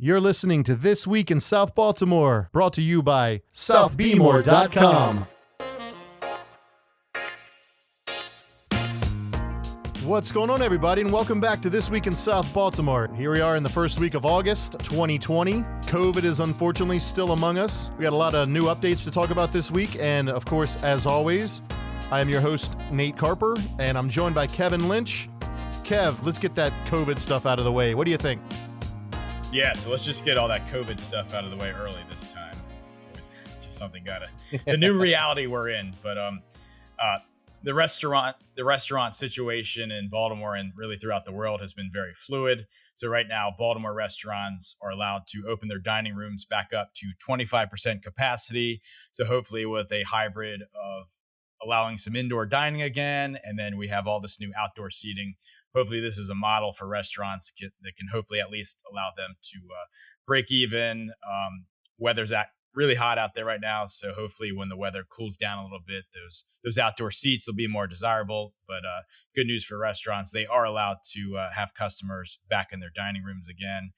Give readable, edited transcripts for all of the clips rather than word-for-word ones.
You're listening to This Week in South Baltimore, brought to you by SouthBmore.com. What's going on, everybody, and welcome back to This Week in South Baltimore. Here we are in the first week of August 2020. COVID is unfortunately still among us. We got a lot of new updates to talk about this week, and of course, as always, I am your host, Nate Carper, and I'm joined by Kevin Lynch. Kev, let's get that COVID stuff out of the way. What do you think? Yeah, so let's just get all that COVID stuff out of the way early this time. It's just something the new reality we're in. But the restaurant situation in Baltimore and really throughout the world has been very fluid. So right now, Baltimore restaurants are allowed to open their dining rooms back up to 25% capacity. So hopefully with a hybrid of allowing some indoor dining again, and then we have all this new outdoor seating. Hopefully this is a model for restaurants that can hopefully at least allow them to break even. Weather's really hot out there right now, so hopefully when the weather cools down a little bit, those outdoor seats will be more desirable. But good news for restaurants, they are allowed to have customers back in their dining rooms again.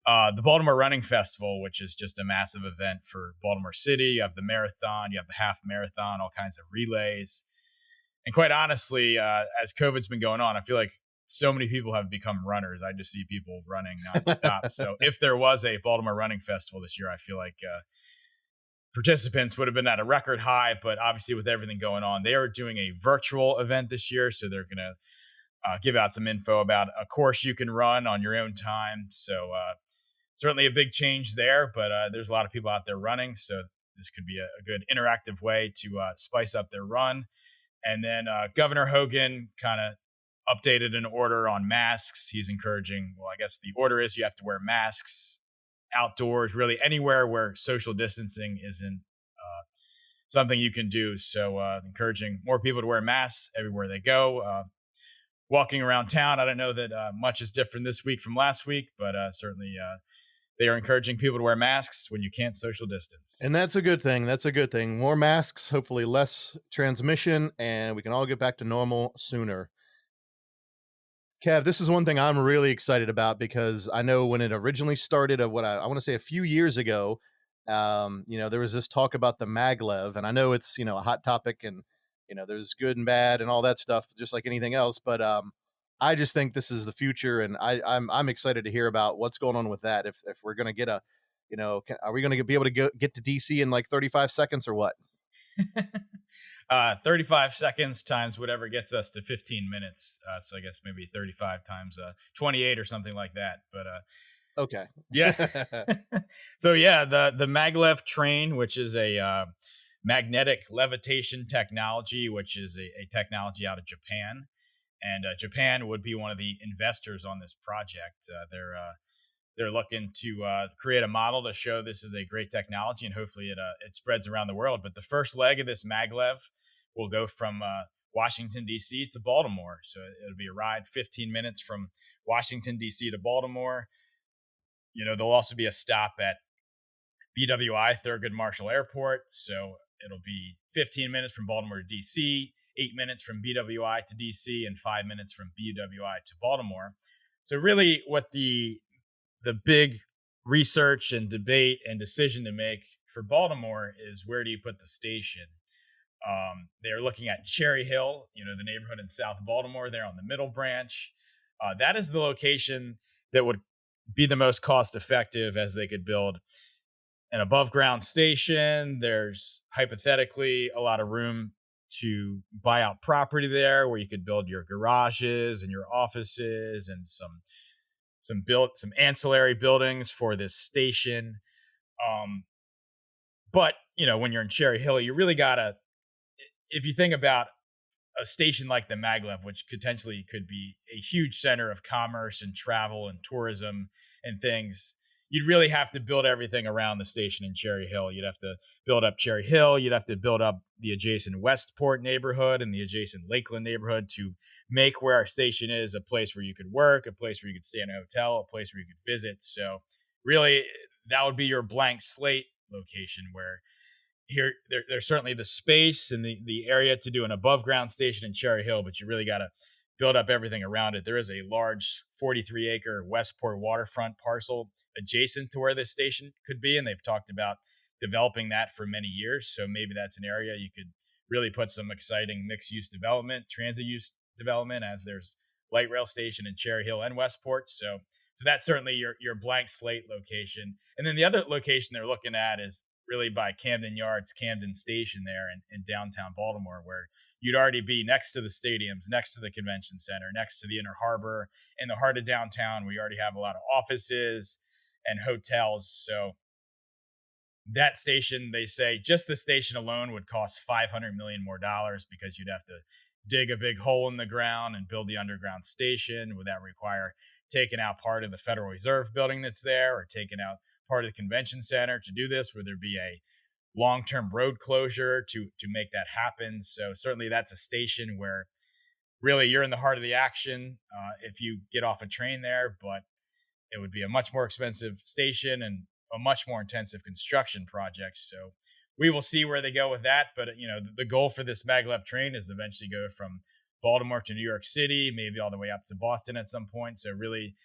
The Baltimore Running Festival, which is just a massive event for Baltimore City. You have the marathon, you have the half marathon, all kinds of relays. And quite honestly, as COVID's been going on, I feel like so many people have become runners. I just see people running nonstop. So if there was a Baltimore Running Festival this year, I feel like participants would have been at a record high. But obviously with everything going on, they are doing a virtual event this year. So they're going to give out some info about a course you can run on your own time. So certainly a big change there, but there's a lot of people out there running. So this could be a good interactive way to spice up their run. And then Governor Hogan kind of updated an order on masks. He's encouraging, well, I guess the order is you have to wear masks outdoors, really anywhere where social distancing isn't something you can do. So encouraging more people to wear masks everywhere they go. Walking around town, I don't know that much is different this week from last week, but certainly they are encouraging people to wear masks when you can't social distance. And that's a good thing. That's a good thing. More masks, hopefully less transmission, and we can all get back to normal sooner. Kev, this is one thing I'm really excited about because I know when it originally started, I want to say a few years ago, there was this talk about the maglev, and I know it's, a hot topic, and, there's good and bad and all that stuff, just like anything else. But I just think this is the future, and I'm excited to hear about what's going on with that. If we're going to get are we going to be able to get to DC in like 35 seconds or what? 35 seconds times whatever gets us to 15 minutes. So I guess maybe 35 times 28 or something like that. But okay. Yeah. So yeah, the maglev train, which is a magnetic levitation technology, which is a technology out of Japan. And Japan would be one of the investors on this project. They're looking to create a model to show this is a great technology, and hopefully it spreads around the world. But the first leg of this maglev will go from Washington, D.C. to Baltimore. So it'll be a ride 15 minutes from Washington, D.C. to Baltimore. There'll also be a stop at BWI, Thurgood Marshall Airport. So it'll be 15 minutes from Baltimore to D.C., 8 minutes from BWI to DC, and 5 minutes from BWI to Baltimore. So really what the big research and debate and decision to make for Baltimore is, where do you put the station? They're looking at Cherry Hill, the neighborhood in South Baltimore there on the Middle Branch. That is the location that would be the most cost effective, as they could build an above ground station. There's hypothetically a lot of room to buy out property there where you could build your garages and your offices and some ancillary buildings for this station. But when you're in Cherry Hill, you really gotta, if you think about a station like the maglev, which potentially could be a huge center of commerce and travel and tourism and things, you'd really have to build everything around the station in Cherry Hill. You'd have to build up Cherry Hill. You'd have to build up the adjacent Westport neighborhood and the adjacent Lakeland neighborhood to make where our station is a place where you could work, a place where you could stay in a hotel, a place where you could visit. So really, that would be your blank slate location, where there's certainly the space and the area to do an above ground station in Cherry Hill, but you really got to build up everything around it. There is a large 43-acre Westport waterfront parcel adjacent to where this station could be, and they've talked about developing that for many years. So maybe that's an area you could really put some exciting mixed use development, transit use development, as there's light rail station in Cherry Hill and Westport. So that's certainly your blank slate location. And then the other location they're looking at is really by Camden Yards, Camden Station there in downtown Baltimore, where you'd already be next to the stadiums, next to the convention center, next to the Inner Harbor, in the heart of downtown. We already have a lot of offices and hotels. So that station, they say just the station alone would cost 500 million more dollars, because you'd have to dig a big hole in the ground and build the underground station. Would that require taking out part of the Federal Reserve building that's there, or taking out part of the convention center to do this? Would there be a long-term road closure to make that happen? So certainly that's a station where really you're in the heart of the action if you get off a train there, but it would be a much more expensive station and a much more intensive construction project. So we will see where they go with that. But the goal for this maglev train is to eventually go from Baltimore to New York City, maybe all the way up to Boston at some point. So really,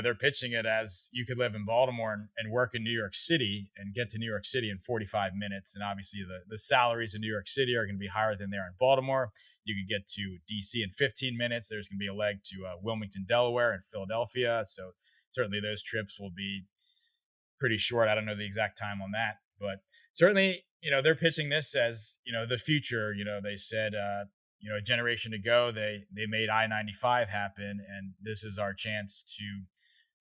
they're pitching it as you could live in Baltimore and work in New York City and get to New York City in 45 minutes. And obviously the salaries in New York City are going to be higher than there in Baltimore. You could get to DC in 15 minutes. There's going to be a leg to Wilmington, Delaware, and Philadelphia. So certainly those trips will be pretty short. I don't know the exact time on that, but certainly, they're pitching this as, the future. They said, a generation ago, they made I-95 happen, and this is our chance to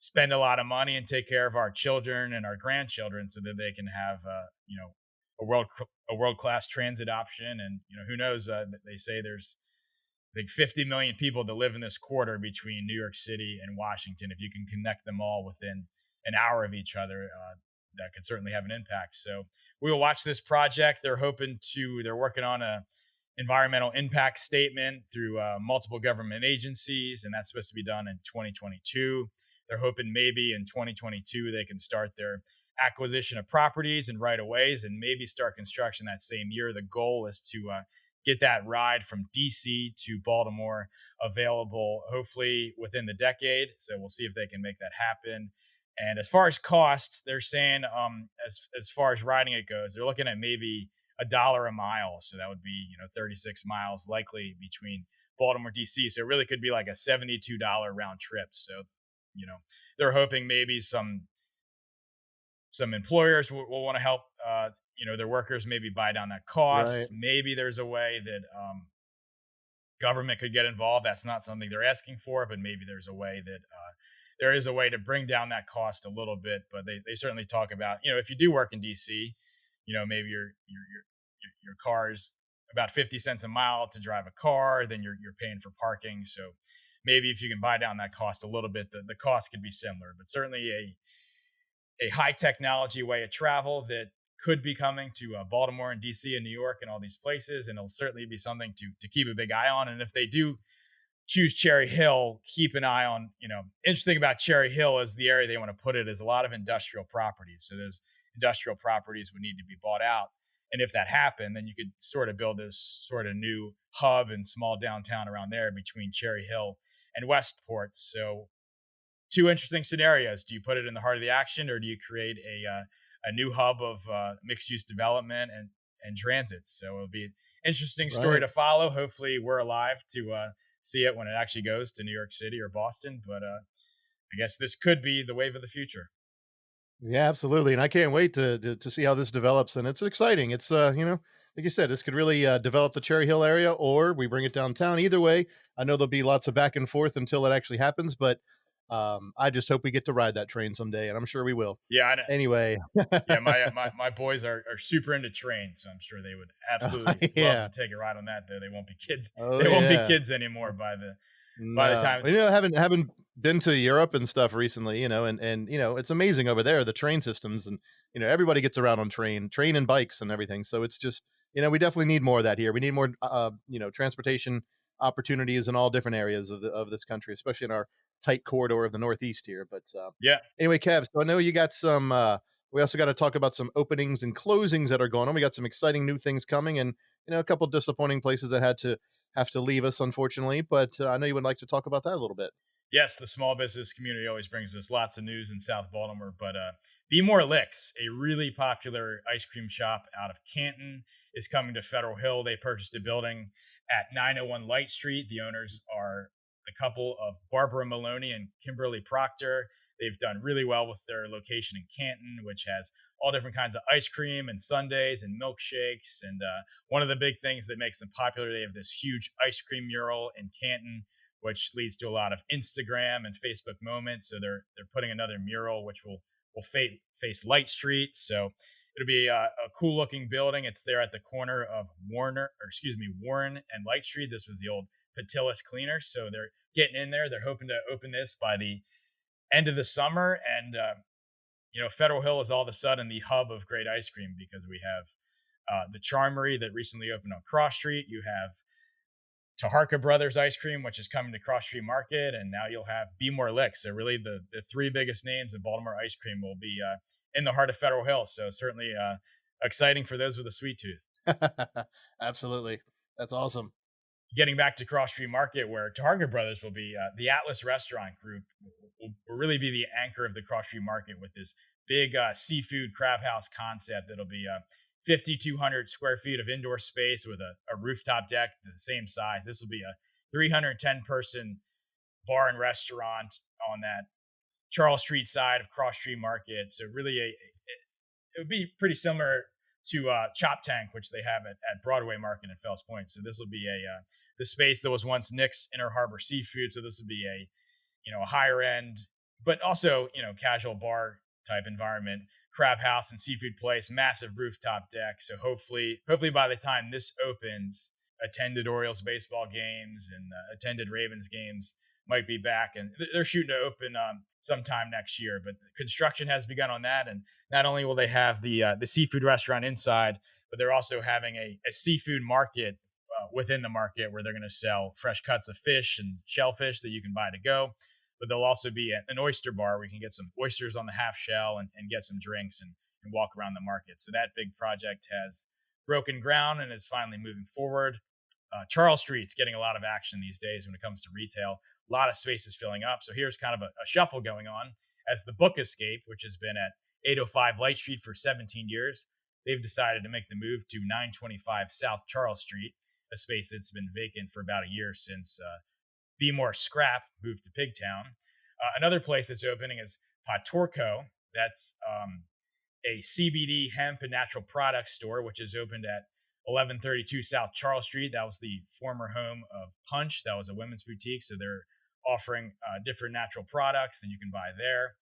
spend a lot of money and take care of our children and our grandchildren, so that they can have, a world class transit option. And who knows? They say there's like 50 million people that live in this corridor between New York City and Washington. If you can connect them all within an hour of each other, that could certainly have an impact. So we will watch this project. They're working on a environmental impact statement through multiple government agencies, and that's supposed to be done in 2022. They're hoping maybe in 2022 they can start their acquisition of properties and right of ways, and maybe start construction that same year. The goal is to get that ride from DC to Baltimore available, hopefully within the decade. So we'll see if they can make that happen. And as far as costs, they're saying, as far as riding it goes, they're looking at maybe $1 a mile. So that would be 36 miles likely between Baltimore DC. So it really could be like a $72 round trip. So they're hoping maybe some employers will want to help their workers maybe buy down that cost. Right. Maybe there's a way that government could get involved. That's not something they're asking for, but maybe there's a way that there is a way to bring down that cost a little bit. But they certainly talk about, if you do work in DC, maybe your car's about 50 cents a mile to drive a car, then you're paying for parking. So maybe if you can buy down that cost a little bit, the cost could be similar. But certainly a high technology way of travel that could be coming to Baltimore and DC and New York and all these places. And it'll certainly be something to keep a big eye on. And if they do choose Cherry Hill, keep an eye on, interesting about Cherry Hill is the area they want to put it is a lot of industrial properties. So those industrial properties would need to be bought out. And if that happened, then you could sort of build this sort of new hub and small downtown around there between Cherry Hill and Westport. So two interesting scenarios. Do you put it in the heart of the action, or do you create a new hub of mixed use development and transit? So it'll be an interesting story Right. to follow. Hopefully we're alive to see it when it actually goes to New York City or Boston. But I guess this could be the wave of the future. Yeah, absolutely, and I can't wait to see how this develops. And it's exciting. It's like you said, this could really develop the Cherry Hill area, or we bring it downtown. Either way, I know there'll be lots of back and forth until it actually happens. But I just hope we get to ride that train someday, and I'm sure we will. Yeah, I know. Anyway, Yeah, my boys are super into trains, so I'm sure they would absolutely love yeah, to take a ride on that. Though they won't be kids. oh They won't be yeah. kids anymore by the No, time. haven't been to Europe and stuff recently, and it's amazing over there, the train systems, and everybody gets around on train and bikes and everything. So it's just we definitely need more of that here. We need more transportation opportunities in all different areas of this country, especially in our tight corridor of the Northeast here. But Yeah, anyway, Kev, so I know you got some. We also got to talk about some openings and closings that are going on. We got some exciting new things coming, and a couple disappointing places that had to have to leave us, unfortunately. But I know you would like to talk about that a little bit. Yes, the small business community always brings us lots of news in South Baltimore, but Be More Licks, a really popular ice cream shop out of Canton, is coming to Federal Hill. They purchased a building at 901 Light Street. The owners are the couple of Barbara Maloney and Kimberly Proctor. They've done really well with their location in Canton, which has all different kinds of ice cream and sundaes and milkshakes. And one of the big things that makes them popular, they have this huge ice cream mural in Canton, which leads to a lot of Instagram and Facebook moments. So they're putting another mural, which will face Light Street. So it'll be a cool looking building. It's there at the corner of Warren and Light Street. This was the old Patillas Cleaner. So they're getting in there. They're hoping to open this by the end of the summer. And Federal Hill is all of a sudden the hub of great ice cream because we have the Charmery that recently opened on Cross Street. You have Taharka Brothers Ice Cream, which is coming to Cross Street Market, and now you'll have Be More Licks. So really, the three biggest names in Baltimore ice cream will be in the heart of Federal Hill. So certainly exciting for those with a sweet tooth. Absolutely, that's awesome. Getting back to Cross Street Market, where Taharka Brothers will be, the Atlas Restaurant Group will really be the anchor of the Cross Street Market with this big seafood crab house concept that'll be 5,200 square feet of indoor space with a rooftop deck the same size. This will be a 310 person bar and restaurant on that Charles Street side of Cross Street Market. So really, it would be pretty similar to Chop Tank, which they have at Broadway Market in Fells Point. So this will be the space that was once Nick's Inner Harbor Seafood. So this would be a higher end, but also casual bar type environment. Crab house and seafood place, massive rooftop deck. So hopefully by the time this opens, attended Orioles baseball games and attended Ravens games might be back, and they're shooting to open sometime next year. But construction has begun on that, and not only will they have the seafood restaurant inside, but they're also having a seafood market within the market where they're going to sell fresh cuts of fish and shellfish that you can buy to go. But there'll also be an oyster bar where you can get some oysters on the half shell and get some drinks and walk around the market. So that big project has broken ground and is finally moving forward. Charles Street's getting a lot of action these days when it comes to retail. A lot of spaces filling up. So here's kind of a shuffle going on as the Book Escape, which has been at 805 Light Street for 17 years. They've decided to make the move to 925 South Charles Street, a space that's been vacant for about a year since Be More Scrap moved to Pigtown. Another place that's opening is Patorco. That's a CBD hemp and natural products store, which is opened at 1132 South Charles Street. That was the former home of Punch. That was a women's boutique. So they're offering different natural products that you can buy there.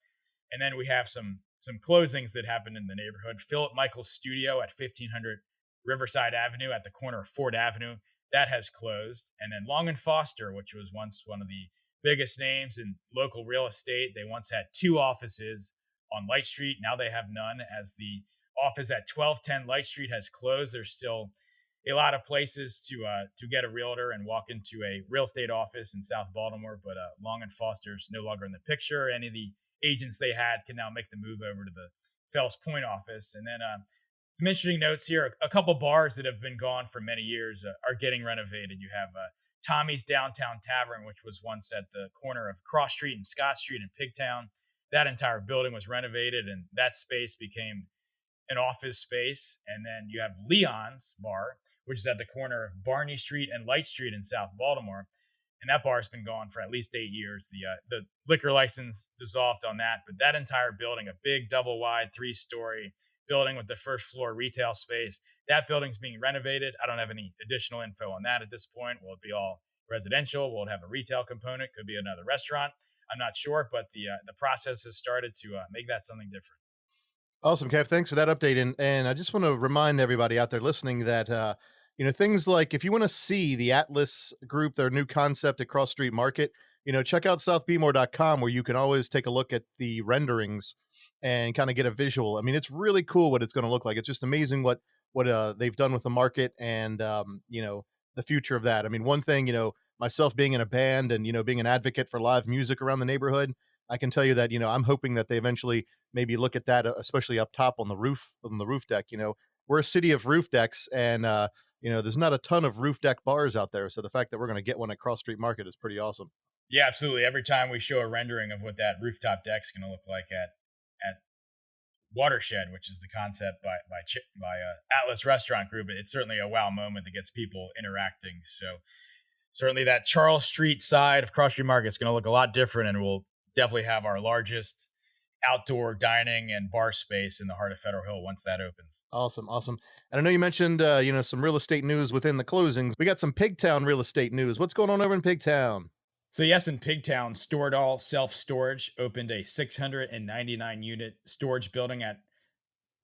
And then we have some closings that happened in the neighborhood. Philip Michael's Studio at 1500 Riverside Avenue at the corner of Ford Avenue. That has closed. And then Long and Foster, which was once one of the biggest names in local real estate. They once had two offices on Light Street. Now they have none, as the office at 1210 Light Street has closed. There's still a lot of places to get a realtor and walk into a real estate office in South Baltimore, but Long and Foster's no longer in the picture. Any of the agents they had can now make the move over to the Fells Point office. And then some interesting notes here. A couple bars that have been gone for many years are getting renovated. You have Tommy's Downtown Tavern, which was once at the corner of Cross Street and Scott Street in Pigtown. That entire building was renovated, and that space became an office space. And then you have Leon's Bar, which is at the corner of Barney Street and Light Street in South Baltimore. And that bar has been gone for at least 8 years. The liquor license dissolved on that, but that entire building, a big double wide 3-story building with the first floor retail space, that building's being renovated. I don't have any additional info on that at this point. Will it be all residential? Will it have a retail component? Could be another restaurant. I'm not sure, but the process has started to make that something different. Awesome, Kev. Thanks for that update. And I just want to remind everybody out there listening that things like if you want to see the Atlas Group, their new concept at Cross Street Market, check out southbmore.com where you can always take a look at the renderings and kind of get a visual. I mean, it's really cool what it's going to look like. It's just amazing what they've done with the market and the future of that. I mean, one thing, myself being in a band and being an advocate for live music around the neighborhood, I can tell you that I'm hoping that they eventually maybe look at that, especially up top on the roof deck. We're a city of roof decks, and there's not a ton of roof deck bars out there. So the fact that we're going to get one at Cross Street Market is pretty awesome. Yeah, absolutely. Every time we show a rendering of what that rooftop deck's going to look like at Watershed, which is the concept by Atlas Restaurant Group, it's certainly a wow moment that gets people interacting. So certainly that Charles Street side of Cross Street Market is going to look a lot different, and we'll definitely have our largest outdoor dining and bar space in the heart of Federal Hill once that opens. Awesome, awesome. And I know you mentioned, some real estate news within the closings. We got some Pigtown real estate news. What's going on over in Pigtown? So yes, in Pigtown, Storedall Self Storage opened a 699 unit storage building at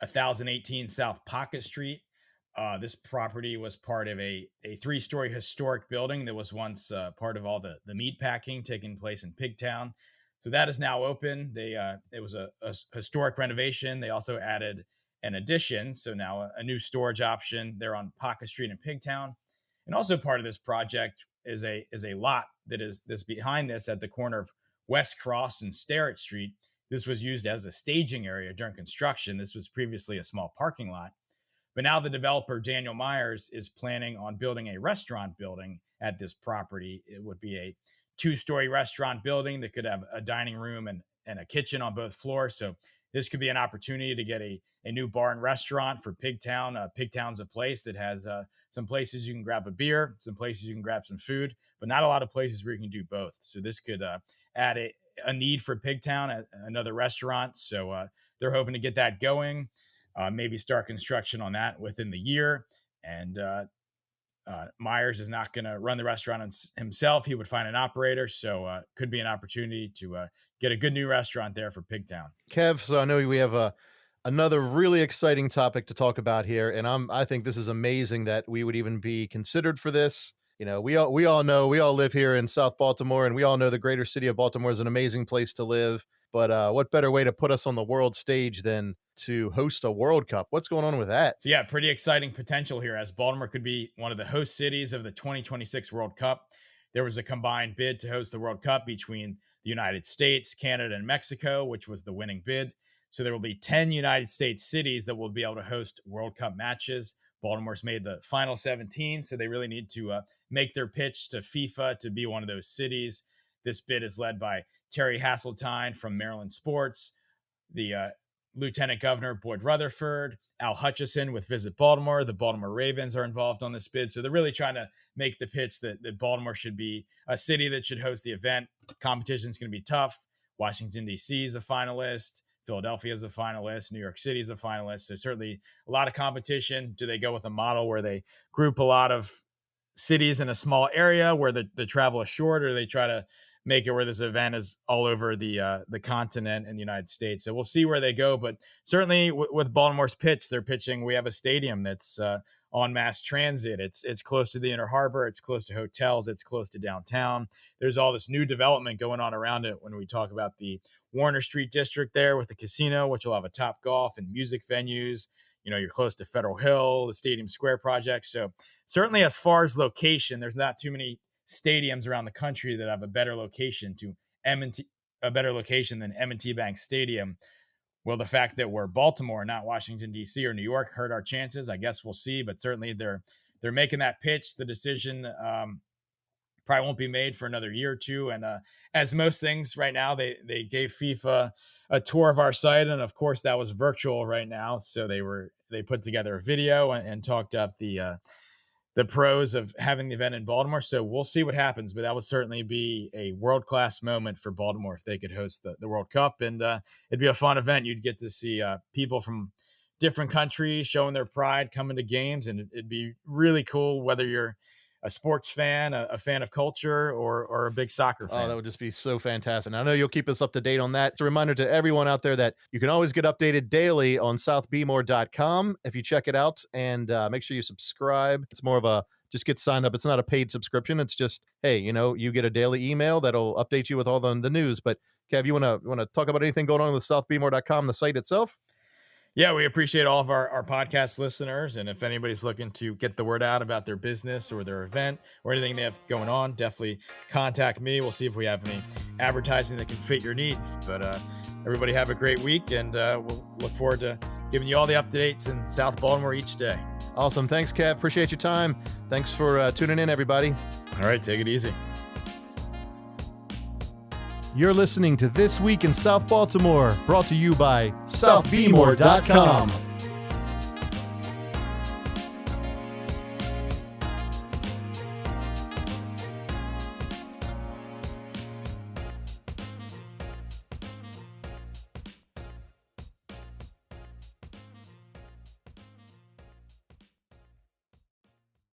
1018 South Pocket Street. This property was part of a 3-story historic building that was once part of all the meat packing taking place in Pigtown. So that is now open. It was a historic renovation. They also added an addition, so now a new storage option there on Pocket Street in Pigtown. And also part of this project is a lot that's behind this at the corner of West Cross and Sterrett Street. This was used as a staging area during construction. This was previously a small parking lot. But now the developer, Daniel Myers, is planning on building a restaurant building at this property. It would be a 2-story restaurant building that could have a dining room and a kitchen on both floors. So this could be an opportunity to get a new bar and restaurant for Pigtown. Pigtown's a place that has some places you can grab a beer, some places you can grab some food, but not a lot of places where you can do both. So this could add a need for Pigtown, another restaurant. So they're hoping to get that going, maybe start construction on that within the year. And Myers is not going to run the restaurant himself. He would find an operator. So could be an opportunity to get a good new restaurant there for Pigtown. Kev, so I know we have another really exciting topic to talk about here, and I think this is amazing that we would even be considered for this. We all know, we all live here in South Baltimore, and we all know the greater city of Baltimore is an amazing place to live. But what better way to put us on the world stage than to host a World Cup? What's going on with that? So yeah, pretty exciting potential here, as Baltimore could be one of the host cities of the 2026 World Cup. There was a combined bid to host the World Cup between the United States, Canada, and Mexico, which was the winning bid. So there will be 10 United States cities that will be able to host World Cup matches. Baltimore's made the final 17, so they really need to make their pitch to FIFA to be one of those cities. This bid is led by Terry Hasseltine from Maryland Sports, the Lieutenant Governor Boyd Rutherford, Al Hutchison with Visit Baltimore. The Baltimore Ravens are involved on this bid. So they're really trying to make the pitch that Baltimore should be a city that should host the event. Competition is going to be tough. Washington, D.C. is a finalist. Philadelphia is a finalist. New York City is a finalist. So certainly a lot of competition. Do they go with a model where they group a lot of cities in a small area where the travel is short, or do they try to make it where this event is all over the continent in the United States? So we'll see where they go. But certainly with Baltimore's pitch, they're pitching, we have a stadium that's on mass transit. It's close to the Inner Harbor. It's close to hotels. It's close to downtown. There's all this new development going on around it when we talk about the Warner Street district there with the casino, which will have a Top Golf and music venues. You're close to Federal Hill, the Stadium Square project. So certainly as far as location, there's not too many stadiums around the country that have a better location than M&T Bank Stadium. Will the fact that we're Baltimore, not Washington, D.C. or New York, hurt our chances? I guess we'll see. But certainly they're making that pitch. The decision probably won't be made for another year or two. And as most things right now, they gave FIFA a tour of our site, and of course that was virtual right now. So they put together a video and talked up the pros of having the event in Baltimore. So we'll see what happens, but that would certainly be a world-class moment for Baltimore if they could host the World Cup. And it'd be a fun event. You'd get to see people from different countries showing their pride, coming to games. And it'd be really cool, whether you're a sports fan, a fan of culture, or a big soccer fan. Oh, that would just be so fantastic. And I know you'll keep us up to date on that. It's a reminder to everyone out there that you can always get updated daily on southbmore.com if you check it out, and make sure you subscribe. It's more of a just get signed up. It's not a paid subscription. It's just, hey, you get a daily email that'll update you with all the news. But Kev, you want to talk about anything going on with southbmore.com, the site itself? Yeah, we appreciate all of our podcast listeners. And if anybody's looking to get the word out about their business or their event or anything they have going on, definitely contact me. We'll see if we have any advertising that can fit your needs. But everybody have a great week, and we'll look forward to giving you all the updates in South Baltimore each day. Awesome. Thanks, Kev. Appreciate your time. Thanks for tuning in, everybody. All right, take it easy. You're listening to This Week in South Baltimore, brought to you by SouthBmore.com.